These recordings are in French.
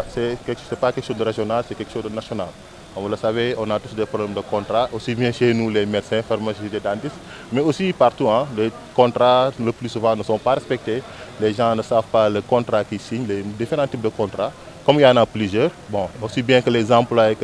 C'est pas quelque chose de régional, c'est quelque chose de national. Comme vous le savez, on a tous des problèmes de contrat, aussi bien chez nous les médecins, pharmaciens et dentistes, mais aussi partout. Hein, les contrats, le plus souvent, ne sont pas respectés. Les gens ne savent pas le contrat qu'ils signent, les différents types de contrats. Comme il y en a plusieurs, bon, aussi bien que les employés,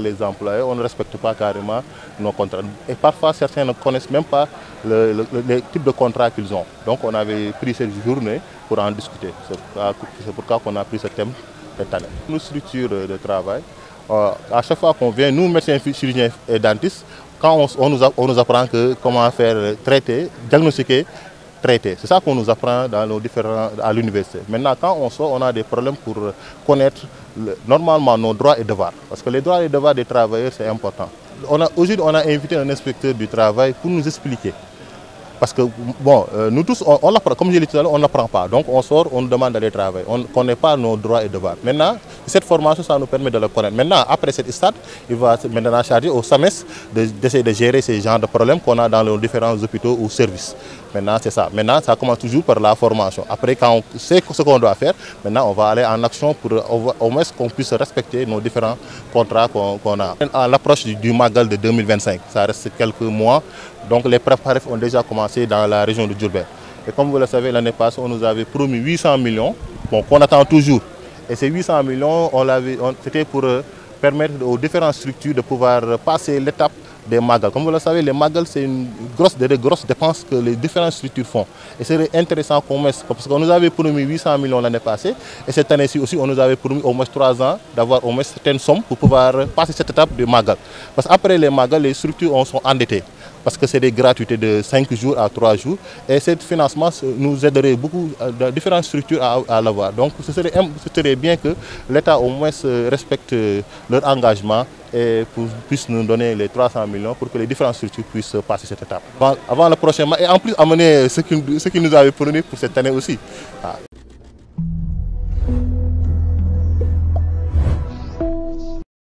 on ne respecte pas carrément nos contrats. Et parfois, certains ne connaissent même pas les types de contrats qu'ils ont. Donc, on avait pris cette journée pour en discuter. C'est pourquoi on a pris ce thème cette année. Nos structures de travail, à chaque fois qu'on vient, nous, médecins, chirurgiens et dentistes, quand on nous apprend comment faire traiter, diagnostiquer, traiter. C'est ça qu'on nous apprend dans nos à l'université. Maintenant, quand on sort, on a des problèmes pour connaître normalement nos droits et devoirs. Parce que les droits et devoirs des travailleurs, c'est important. Aujourd'hui, on a invité un inspecteur du travail pour nous expliquer. Parce que, bon, nous tous, on l'apprend, comme je l'ai dit tout à l'heure, on n'apprend pas. Donc on sort, on nous demande d'aller travailler. On ne connaît pas nos droits et devoirs. Maintenant, cette formation, ça nous permet de le connaître. Maintenant, après cette stade, il va maintenant charger au SAMES d'essayer de gérer ces genres de problèmes qu'on a dans nos différents hôpitaux ou services. Maintenant, c'est ça. Maintenant, ça commence toujours par la formation. Après, quand on sait ce qu'on doit faire, maintenant, on va aller en action pour au moins qu'on puisse respecter nos différents contrats qu'on a. À l'approche du Magal de 2025, ça reste quelques mois. Donc les préparatifs ont déjà commencé dans la région de Diourbel. Et comme vous le savez, l'année passée, on nous avait promis 800 millions, bon, qu'on attend toujours. Et ces 800 millions, c'était pour permettre aux différentes structures de pouvoir passer l'étape des Magal. Comme vous le savez, les Magal, c'est des grosses dépenses que les différentes structures font. Et c'est intéressant qu'on mette, parce qu'on nous avait promis 800 millions l'année passée, et cette année-ci aussi, on nous avait promis au moins 3 ans d'avoir au moins certaines sommes pour pouvoir passer cette étape de Magal. Parce qu'après les Magal, les structures sont endettées. Parce que c'est des gratuités de 5 jours à 3 jours. Et ce financement nous aiderait beaucoup, de différentes structures à l'avoir. Donc ce serait bien que l'État au moins respecte leur engagement et puisse nous donner les 300 millions pour que les différentes structures puissent passer cette étape. Avant le prochain mois, et en plus amener ce qu'ils nous avaient promis pour cette année aussi.